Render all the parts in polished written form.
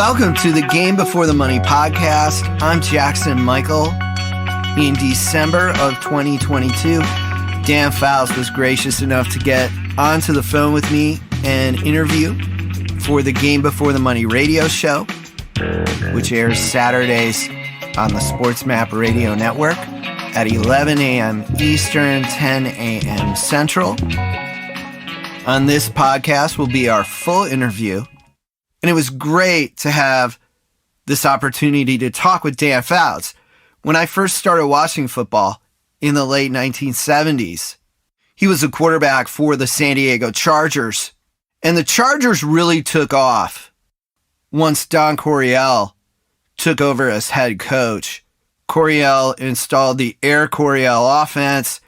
Welcome to the Game Before the Money podcast. I'm Jackson Michael. In December of 2022, Dan Fouts was gracious enough to get onto the phone with me and interview for the Game Before the Money radio show, which airs Saturdays on the Sports Map Radio Network at 11 a.m. Eastern, 10 a.m. Central. On this podcast will be our full interview, and it was great to have this opportunity to talk with Dan Fouts. When I first started watching football in the late 1970s, he was a quarterback for the San Diego Chargers, and the Chargers really took off once Don Coryell took over as head coach. Coryell installed the Air Coryell offense,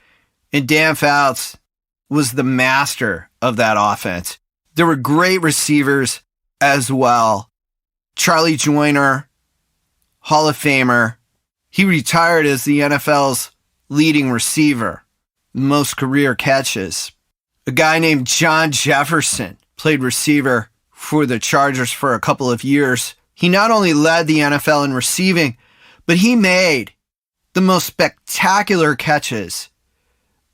and Dan Fouts was the master of that offense. There were great receivers as well. Charlie Joyner, Hall of Famer. He retired as the NFL's leading receiver, most career catches. A guy named John Jefferson played receiver for the Chargers for a couple of years. He not only led the NFL in receiving, but he made the most spectacular catches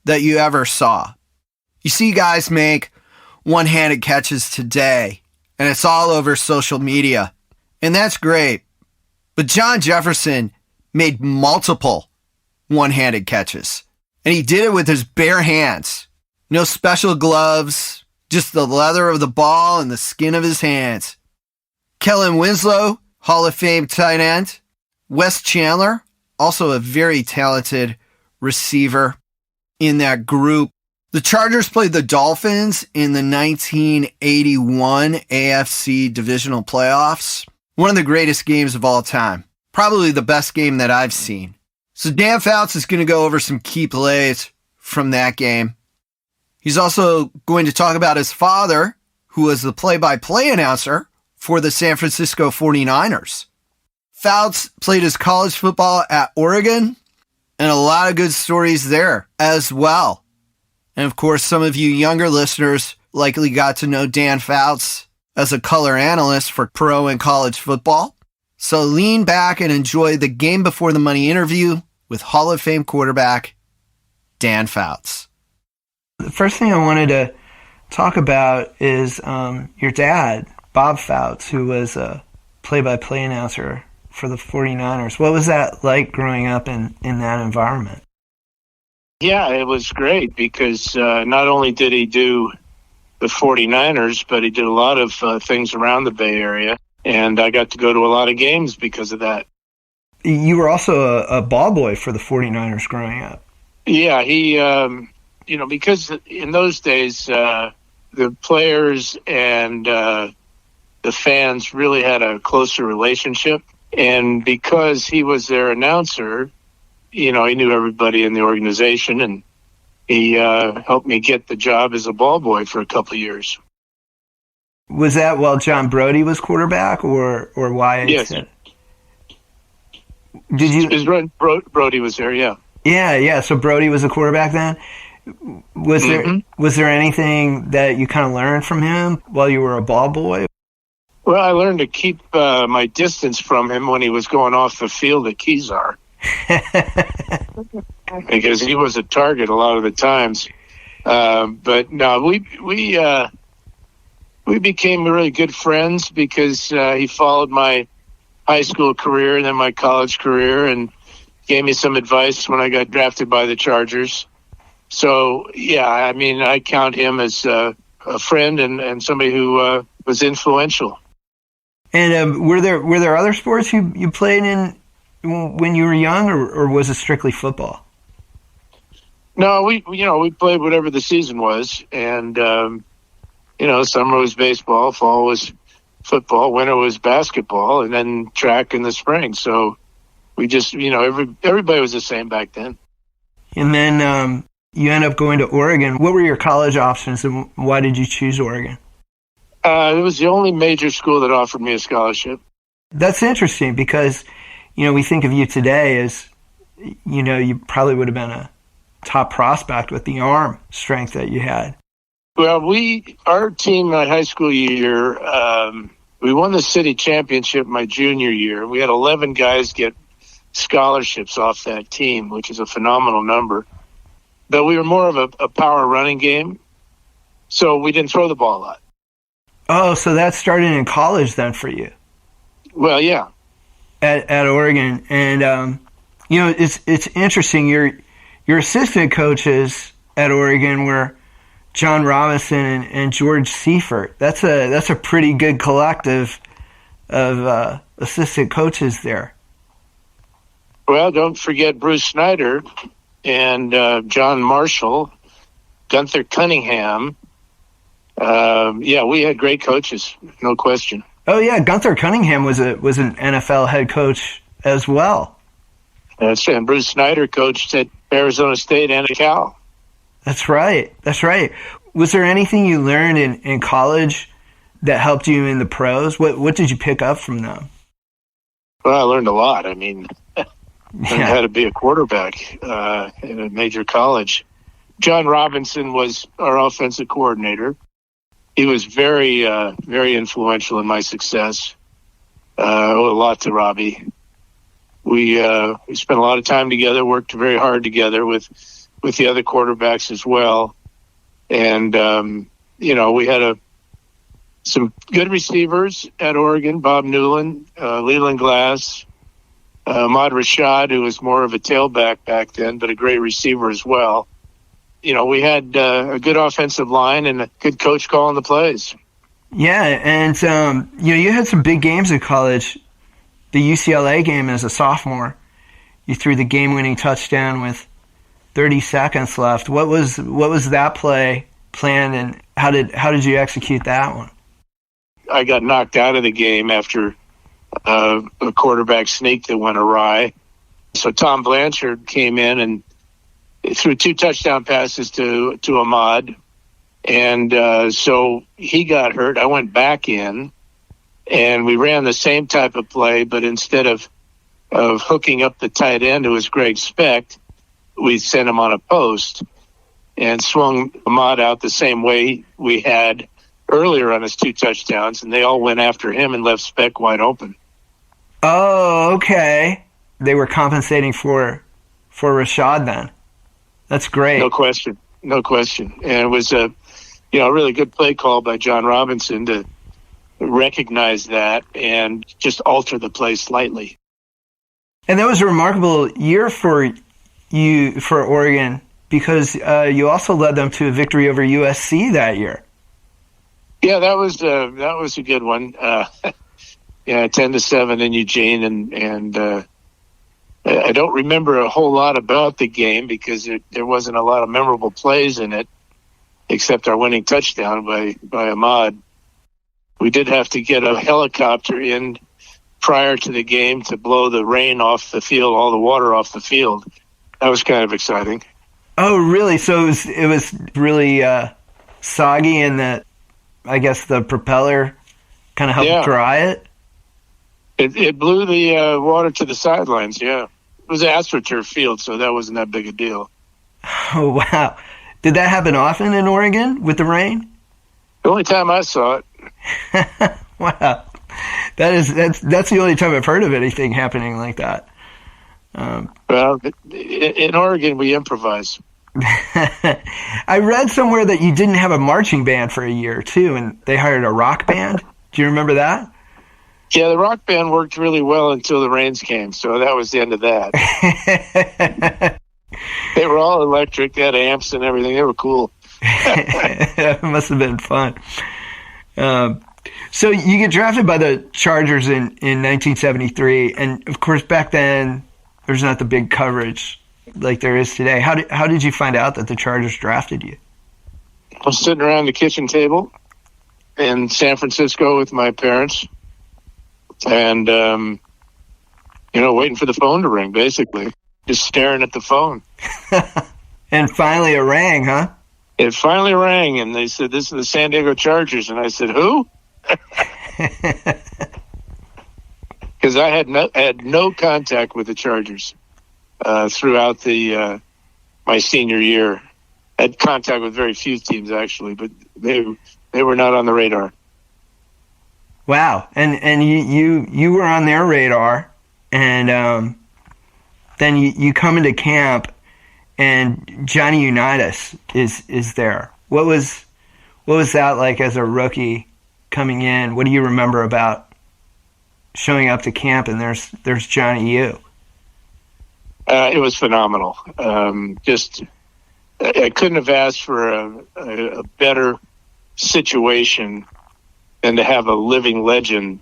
that you ever saw. You see guys make one-handed catches today, and it's all over social media, and that's great. But John Jefferson made multiple one-handed catches, and he did it with his bare hands. No special gloves, just the leather of the ball and the skin of his hands. Kellen Winslow, Hall of Fame tight end. Wes Chandler, also a very talented receiver in that group. The Chargers played the Dolphins in the 1981 AFC divisional playoffs. One of the greatest games of all time. Probably the best game that I've seen. So Dan Fouts is going to go over some key plays from that game. He's also going to talk about his father, who was the play-by-play announcer for the San Francisco 49ers. Fouts played his college football at Oregon, and a lot of good stories there as well. And of course, some of you younger listeners likely got to know Dan Fouts as a color analyst for pro and college football. So lean back and enjoy the Game Before the Money interview with Hall of Fame quarterback Dan Fouts. The first thing I wanted to talk about is your dad, Bob Fouts, who was a play-by-play announcer for the 49ers. What was that like growing up in that environment? Yeah, it was great because not only did he do the 49ers, but he did a lot of things around the Bay Area. And I got to go to a lot of games because of that. You were also a ball boy for the 49ers growing up. Yeah, he, because in those days, the players and the fans really had a closer relationship. And because he was their announcer, he knew everybody in the organization, and he helped me get the job as a ball boy for a couple of years. Was that while John Brody was quarterback, or why? Yes. Did you? Brody was there, yeah. Yeah. So Brody was a quarterback then. Was there anything that you kind of learned from him while you were a ball boy? Well, I learned to keep my distance from him when he was going off the field at Kezar, because he was a target a lot of the times. But no, we became really good friends because he followed my high school career and then my college career and gave me some advice when I got drafted by the Chargers. So, yeah, I mean, I count him as a friend and somebody who was influential. And were there other sports you played in when you were young, or was it strictly football? No, we played whatever the season was, and summer was baseball, fall was football, winter was basketball, and then track in the spring. So we just, everybody was the same back then. And then you end up going to Oregon. What were your college options, and why did you choose Oregon? It was the only major school that offered me a scholarship. That's interesting because, we think of you today as, you probably would have been a top prospect with the arm strength that you had. Well, our team my high school year We won the city championship my junior year. We had 11 guys get scholarships off that team, which is a phenomenal number. But we were more of a power running game, so we didn't throw the ball a lot. Oh, so that started in college then for you? Well, yeah. At Oregon. And, it's interesting. Your assistant coaches at Oregon were John Robinson and George Seifert. That's a pretty good collective of assistant coaches there. Well, don't forget Bruce Snyder and John Marshall, Gunther Cunningham. We had great coaches, no question. Oh yeah, Gunther Cunningham was an NFL head coach as well. And Bruce Snyder coached at Arizona State and at Cal. That's right. Was there anything you learned in college that helped you in the pros? What did you pick up from them? Well, I learned a lot. I mean, learned how to be a quarterback in a major college. John Robinson was our offensive coordinator. He was very, very influential in my success. I owe a lot to Robbie. We spent a lot of time together, worked very hard together with the other quarterbacks as well. And, we had some good receivers at Oregon, Bob Newland, Leland Glass, Ahmad Rashad, who was more of a tailback back then, but a great receiver as well. We had a good offensive line and a good coach calling the plays. Yeah, and, you had some big games in college. The UCLA game as a sophomore, you threw the game-winning touchdown with 30 seconds left. What was that play planned, and how did you execute that one? I got knocked out of the game after a quarterback sneak that went awry. So Tom Blanchard came in and threw 2 touchdown passes to Ahmad, and so he got hurt. I went back in, and we ran the same type of play, but instead of hooking up the tight end, who was Greg Specht, we sent him on a post and swung Ahmad out the same way we had earlier on his 2 touchdowns, and they all went after him and left Specht wide open. Oh, okay. They were compensating for Rashad then. That's great. No question. And it was a really good play call by John Robinson to recognize that and just alter the play slightly. And that was a remarkable year for Oregon, because you also led them to a victory over USC that year. Yeah, that was a good one. 10-7 in Eugene, and I don't remember a whole lot about the game because there wasn't a lot of memorable plays in it, except our winning touchdown by Ahmad. We did have to get a helicopter in prior to the game to blow the rain off the field, all the water off the field. That was kind of exciting. Oh, really? So it was really soggy, and that, I guess, the propeller kind of helped dry it? It blew the water to the sidelines, yeah. It was an AstroTurf field, so that wasn't that big a deal. Oh, wow. Did that happen often in Oregon with the rain? The only time I saw it. Wow. That's the only time I've heard of anything happening like that. Well, in Oregon, we improvise. I read somewhere that you didn't have a marching band for a year, too, and they hired a rock band. Do you remember that? Yeah, the rock band worked really well until the rains came, so that was the end of that. They were all electric. They had amps and everything. They were cool. It must have been fun. So you get drafted by the Chargers in 1973, and of course back then there's not the big coverage like there is today. How did you find out that the Chargers drafted you? I was sitting around the kitchen table in San Francisco with my parents, and waiting for the phone to ring, basically, just staring at the phone. And finally it rang, huh? It finally rang, and they said, "This is the San Diego Chargers," and I said, "Who?" Because I had no contact with the Chargers throughout my senior year. I had contact with very few teams, actually, but they were not on the radar. Wow. And you were on their radar, and then you come into camp, and Johnny Unitas is there. What was that like as a rookie coming in? What do you remember about showing up to camp and there's Johnny U? It was phenomenal. I couldn't have asked for a better situation than to have a living legend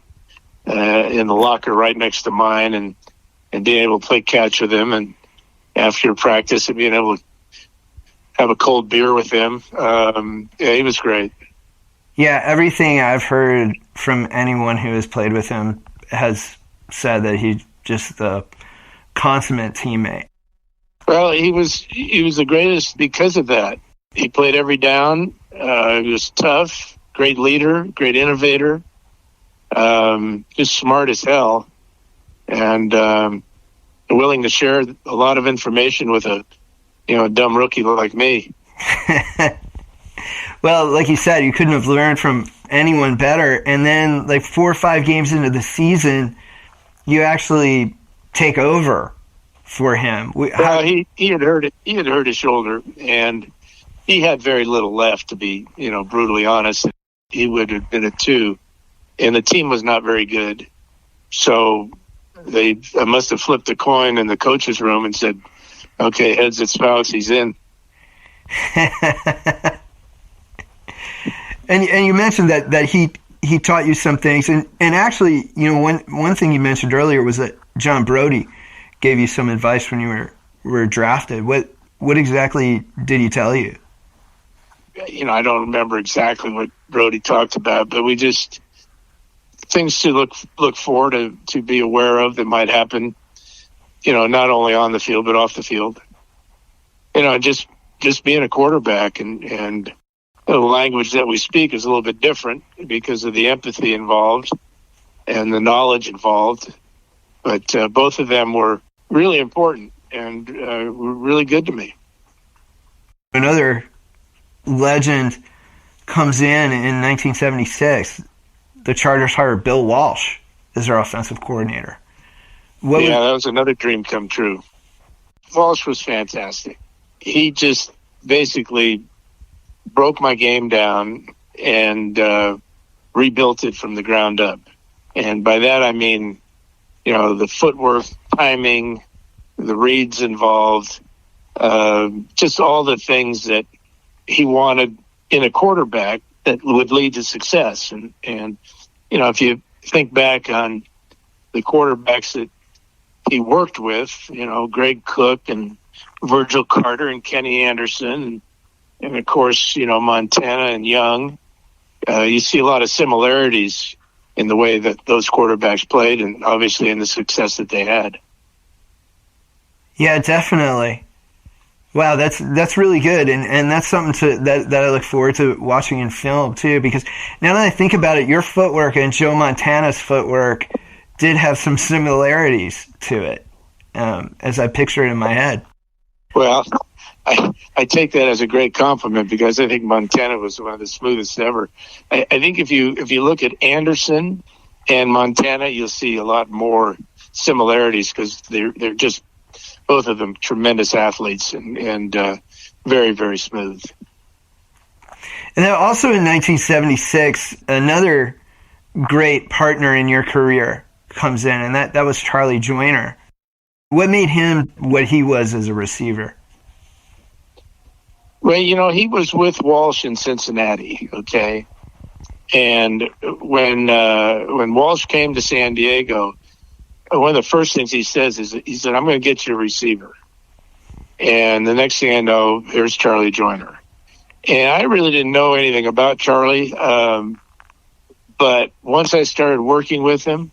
in the locker right next to mine, and being able to play catch with him, and after practice and being able to have a cold beer with him. Yeah, he was great. Yeah, everything I've heard from anyone who has played with him has said that he's just the consummate teammate. Well, he was the greatest because of that. He played every down. He was tough, great leader, great innovator, just smart as hell, and willing to share a lot of information with a dumb rookie like me. Well, like you said, you couldn't have learned from anyone better. And then, like 4 or 5 games into the season, you actually take over for him. Well, he had hurt it. He had hurt his shoulder, and he had very little left, to be brutally honest. He would have been a 2, and the team was not very good. So they must have flipped a coin in the coach's room and said, "Okay, heads it's Fouts, he's in." And you mentioned that he taught you some things, and actually, one thing you mentioned earlier was that John Brody gave you some advice when you were drafted. What exactly did he tell you? I don't remember exactly what Brody talked about, but we just things to look forward to be aware of that might happen. Not only on the field but off the field. Just being a quarterback and the language that we speak is a little bit different because of the empathy involved and the knowledge involved. But both of them were really important and were really good to me. Another legend comes in 1976. The Chargers hired Bill Walsh as their offensive coordinator. That was another dream come true. Walsh was fantastic. He just basically broke my game down and rebuilt it from the ground up. And by that I mean, the footwork, timing, the reads involved, just all the things that he wanted in a quarterback that would lead to success. And if you think back on the quarterbacks that he worked with, Greg Cook and Virgil Carter and Kenny Anderson and of course, Montana and Young, you see a lot of similarities in the way that those quarterbacks played and obviously in the success that they had. Yeah, definitely. Wow, that's really good, and that's something that I look forward to watching in film too. Because now that I think about it, your footwork and Joe Montana's footwork did have some similarities to it, as I picture it in my head. Well, I take that as a great compliment because I think Montana was one of the smoothest ever. I think if you look at Anderson and Montana, you'll see a lot more similarities because they're just both of them tremendous athletes and very, very smooth. And then also in 1976, another great partner in your career comes in, and that was Charlie Joyner. What made him what he was as a receiver? Well, he was with Walsh in Cincinnati, okay? And when Walsh came to San Diego, one of the first things he says is, he said, "I'm going to get you a receiver." And the next thing I know, here's Charlie Joyner. And I really didn't know anything about Charlie, but once I started working with him,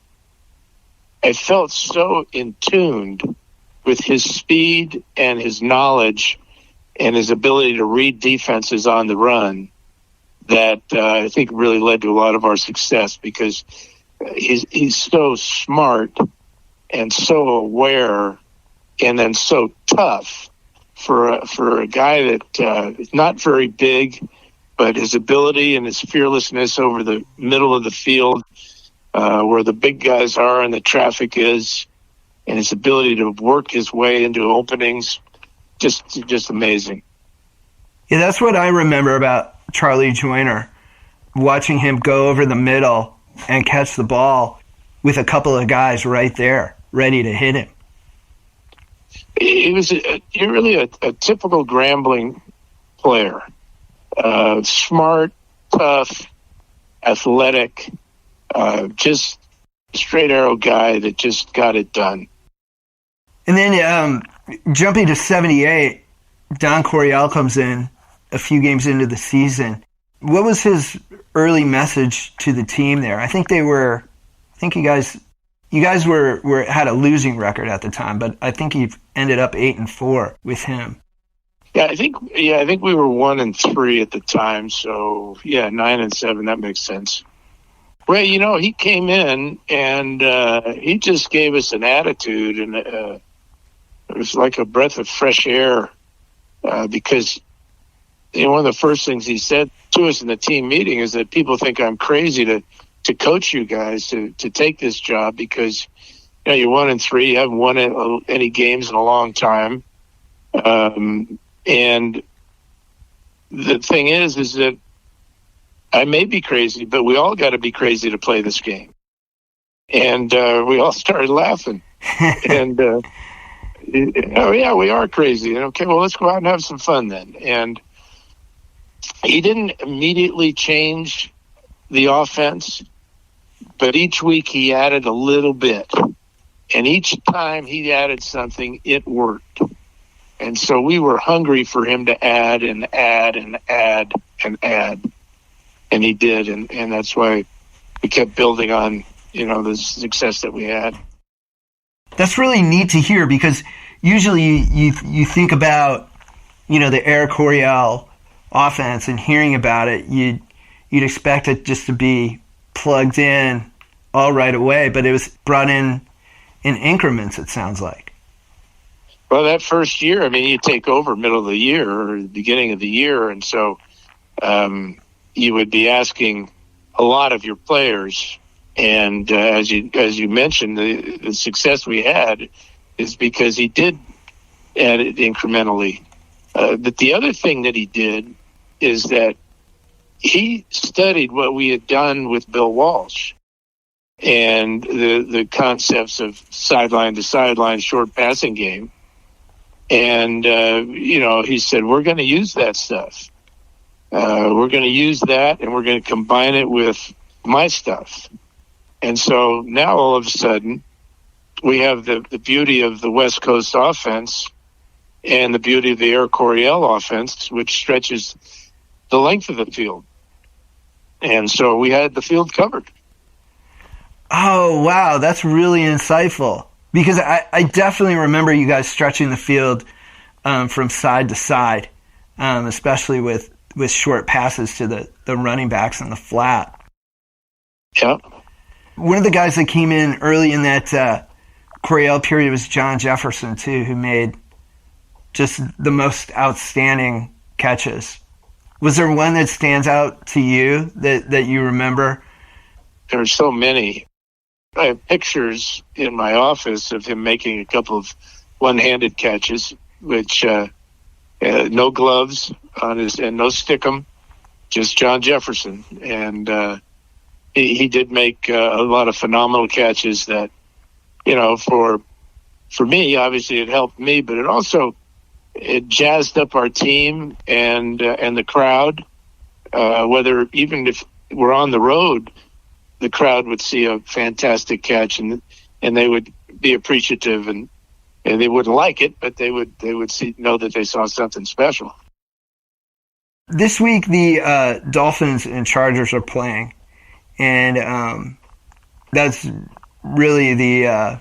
I felt so in tune with his speed and his knowledge and his ability to read defenses on the run that I think really led to a lot of our success because he's so smart and so aware and then so tough for a guy that is not very big, but his ability and his fearlessness over the middle of the field where the big guys are and the traffic is, and his ability to work his way into openings, just amazing. Yeah, that's what I remember about Charlie Joyner, watching him go over the middle and catch the ball with a couple of guys right there, ready to hit him. He was really a typical Grambling player. Smart, tough, athletic, just straight arrow guy that just got it done. And then jumping to 78, Don Coryell comes in a few games into the season. What was his early message to the team there? I think you guys had a losing record at the time, but I think you ended up 8-4 with him. Yeah, I think we were 1-3 at the time. So 9-7, that makes sense. Well, he came in and he just gave us an attitude, and it was like a breath of fresh air because one of the first things he said to us in the team meeting is that people think I'm crazy to coach you guys to take this job because you're 1-3, you haven't won any games in a long time, and the thing is that I may be crazy, but we all got to be crazy to play this game. And we all started laughing. And we are crazy. And okay, well, let's go out and have some fun then. And he didn't immediately change the offense, but each week he added a little bit. And each time he added something, it worked. And so we were hungry for him to add and add and add and add. And he did. And that's why we kept building on, the success that we had. That's really neat to hear because usually you think about, the Air Coryell offense and hearing about it, you'd expect it just to be plugged in all right away, but it was brought in increments, it sounds like. Well, that first year, you take over middle of the year or the beginning of the year, and so you would be asking a lot of your players. And as you mentioned, the success we had is because he did add it incrementally. But the other thing that he did is that he studied what we had done with Bill Walsh and the concepts of sideline to sideline short passing game. And, he said, we're going to use that stuff. We're going to use that and we're going to combine it with my stuff. And so now all of a sudden we have the beauty of the West Coast offense and the beauty of the Air Coryell offense, which stretches the length of the field. And so we had the field covered. Oh, wow. That's really insightful. Because I definitely remember you guys stretching the field from side to side, especially with short passes to the running backs in the flat. Yeah. One of the guys that came in early in that Coryell period was John Jefferson, too, who made just the most outstanding catches. Was there one that stands out to you that you remember? There are so many. I have pictures in my office of him making a couple of one-handed catches, which no gloves on his and no stickum, just John Jefferson. And he did make a lot of phenomenal catches that, for me, obviously it helped me, but it jazzed up our team and the crowd. Whether even if we're on the road, the crowd would see a fantastic catch and they would be appreciative and they wouldn't like it, but they would know that they saw something special. This week the Dolphins and Chargers are playing, and that's really the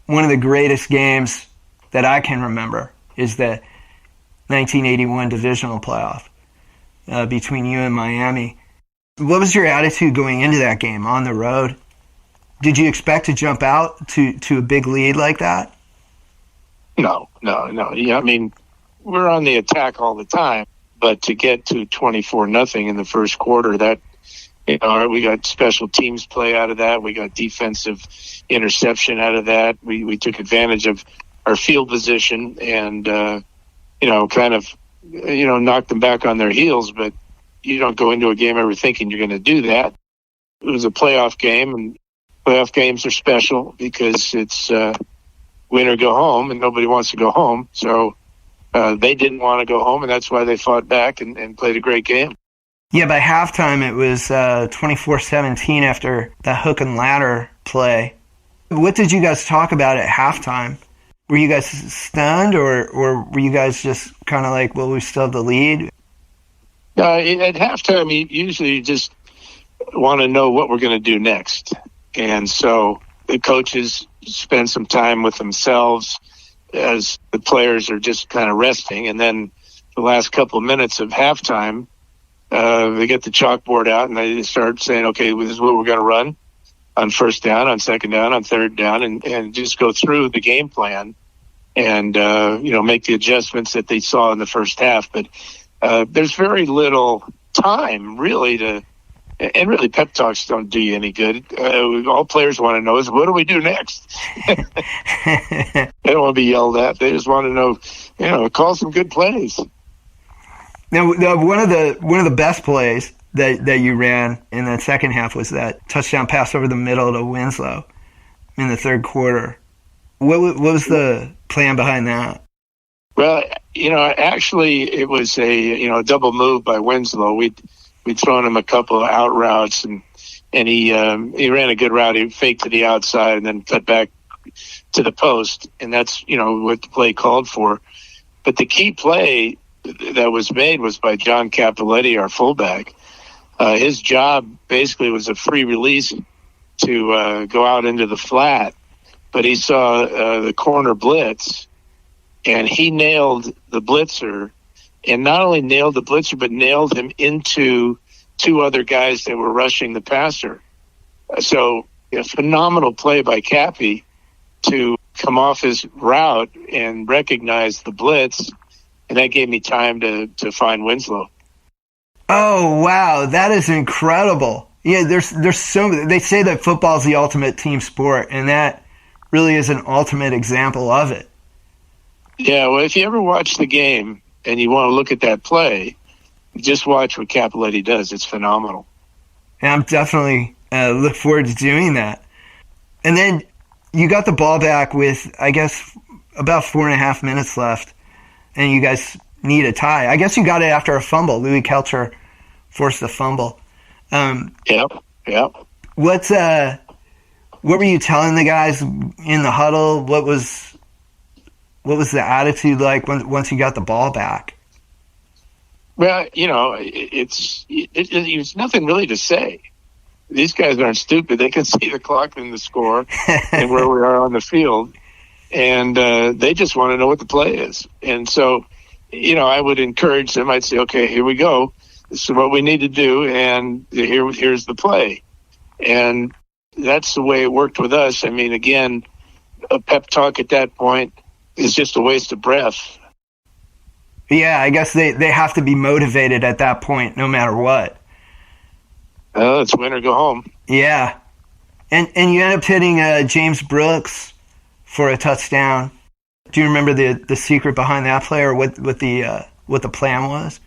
one of the greatest games that I can remember is the 1981 divisional playoff between you and Miami. What was your attitude going into that game on the road? Did you expect to jump out to a big lead like that? No. Yeah, we're on the attack all the time, but to get to 24-0 in the first quarter, that We got special teams play out of that. We got defensive interception out of that. We took advantage of our field position and, kind of, knocked them back on their heels. But you don't go into a game ever thinking you're going to do that. It was a playoff game, and playoff games are special because it's win or go home, and nobody wants to go home. So they didn't want to go home, and that's why they fought back and played a great game. Yeah, by halftime it was 24-17 after that hook and ladder play. What did you guys talk about at halftime? Were you guys stunned, or were you guys just kind of like, well, we still have the lead? At halftime, you usually just want to know what we're going to do next. And so the coaches spend some time with themselves as the players are just kind of resting. And then the last couple of minutes of halftime, they get the chalkboard out and they start saying, okay, this is what we're going to run on first down, on second down, on third down, and just go through the game plan and, make the adjustments that they saw in the first half. But there's very little time really and really pep talks don't do you any good. All players want to know is, what do we do next? They don't want to be yelled at. They just want to know, call some good plays. Now, one of the best plays that you ran in the second half was that touchdown pass over the middle to Winslow in the third quarter. What was the plan behind that? Well, actually it was a double move by Winslow. We'd thrown him a couple of out routes, and he ran a good route. He faked to the outside and then cut back to the post, and that's what the play called for. But the key play that was made was by John Cappelletti, our fullback. His job basically was a free release to go out into the flat, but he saw the corner blitz, and he nailed the blitzer, and not only nailed the blitzer, but nailed him into two other guys that were rushing the passer. So a phenomenal play by Cappy to come off his route and recognize the blitz, and that gave me time to find Winslow. Oh, wow. That is incredible. Yeah, there's so they say that football is the ultimate team sport, and that really is an ultimate example of it. Yeah, well, if you ever watch the game and you want to look at that play, just watch what Cappelletti does. It's phenomenal. And I'm definitely look forward to doing that. And then you got the ball back with, I guess, about 4.5 minutes left, and you guys need a tie. I guess you got it after a fumble. Louis Kelcher forced a fumble. Yep. What were you telling the guys in the huddle? What was the attitude like once you got the ball back? Well, it's nothing really to say. These guys aren't stupid. They can see the clock and the score and where we are on the field, and they just want to know what the play is. And so, I would encourage them. I'd say, okay, here we go. This is what we need to do, and here's the play. And that's the way it worked with us. I mean, again, a pep talk at that point is just a waste of breath. Yeah, I guess they have to be motivated at that point, no matter what. It's win or go home. Yeah, and you end up hitting James Brooks for a touchdown. Do you remember the secret behind that play, or what the plan was?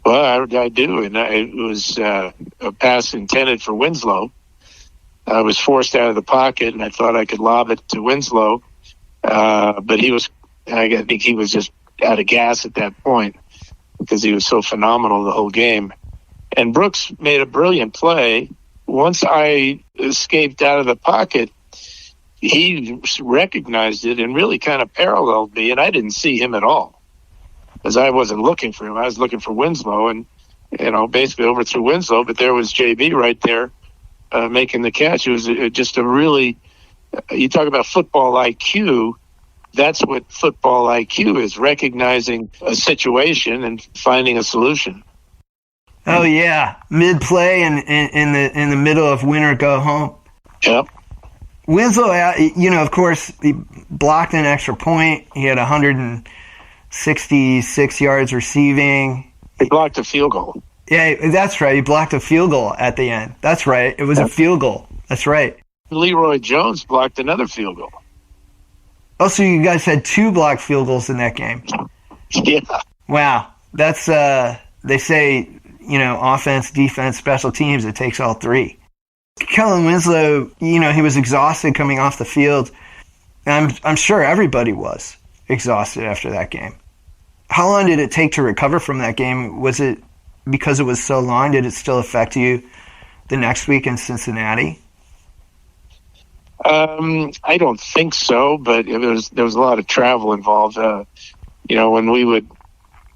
Well, I do, and it was a pass intended for Winslow. I was forced out of the pocket, and I thought I could lob it to Winslow, but I think he was just out of gas at that point because he was so phenomenal the whole game. And Brooks made a brilliant play. Once I escaped out of the pocket, he recognized it and really kind of paralleled me, and I didn't see him at all because I wasn't looking for him. I was looking for Winslow and, basically overthrew Winslow, but there was JB right there making the catch. It was just a really, you talk about football IQ, that's what football IQ is, recognizing a situation and finding a solution. Oh, yeah. Mid-play and in the middle of win or go home. Yep. Winslow, of course, he blocked an extra point. He had 166 yards receiving. He blocked a field goal. Yeah, that's right. He blocked a field goal at the end. That's right. It was a field goal. That's right. Leroy Jones blocked another field goal. Oh, so you guys had 2 blocked field goals in that game. Yeah. Wow. That's, they say, offense, defense, special teams, it takes all 3. Kellen Winslow, he was exhausted coming off the field. I'm sure everybody was exhausted after that game. How long did it take to recover from that game? Was it because it was so long? Did it still affect you the next week in Cincinnati? I don't think so, but there was a lot of travel involved. When we would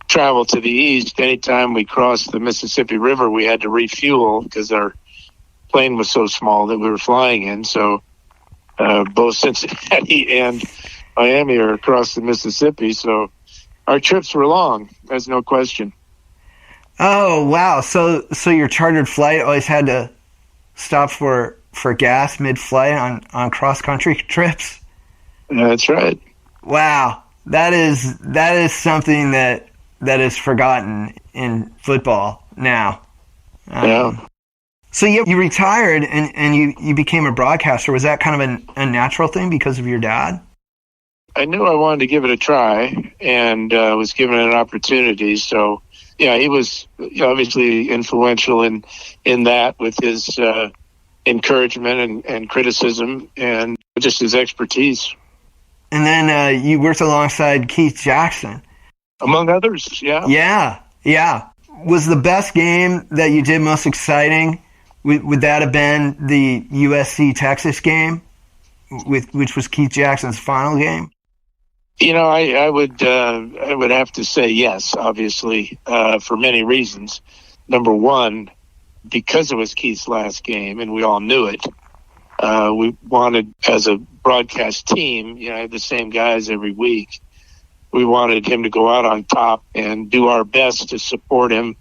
travel to the east, anytime we crossed the Mississippi River, we had to refuel because our plane was so small that we were flying in. So both Cincinnati and Miami are across the Mississippi, so our trips were long. There's no question. Oh, wow. So your chartered flight always had to stop for gas mid-flight on cross-country trips? That's right. Wow. That is something that is forgotten in football now. Yeah. So you retired and you became a broadcaster. Was that kind of a natural thing because of your dad? I knew I wanted to give it a try and was given an opportunity. So, yeah, he was obviously influential in that with his encouragement and criticism and just his expertise. And then you worked alongside Keith Jackson. Among others, yeah. Yeah. Was the best game that you did most exciting? Would that have been the USC-Texas game, which was Keith Jackson's final game? I would have to say yes, obviously, for many reasons. Number one, because it was Keith's last game, and we all knew it, we wanted, as a broadcast team, the same guys every week. We wanted him to go out on top and do our best to support him.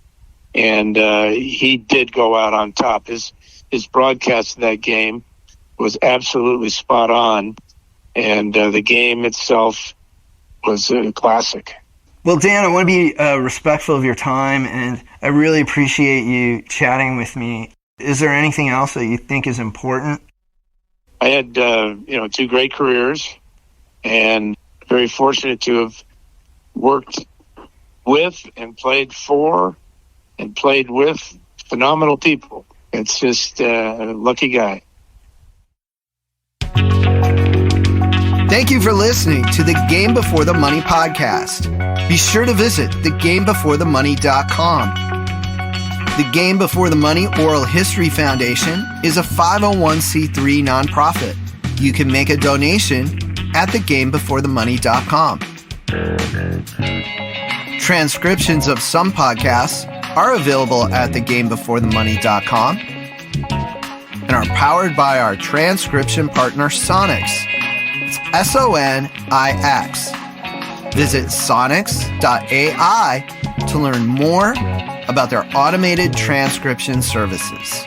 And he did go out on top. His broadcast of that game was absolutely spot on. And the game itself was a classic. Well, Dan, I want to be respectful of your time, and I really appreciate you chatting with me. Is there anything else that you think is important? I had, 2 great careers, and very fortunate to have worked with and played for and played with phenomenal people. It's just a lucky guy. Thank you for listening to the Game Before the Money podcast. Be sure to visit thegamebeforethemoney.com. The Game Before the Money Oral History Foundation is a 501c3 nonprofit. You can make a donation at thegamebeforethemoney.com. Transcriptions of some podcasts are available at thegamebeforethemoney.com and are powered by our transcription partner Sonix. It's Sonix. Visit sonix.ai to learn more about their automated transcription services.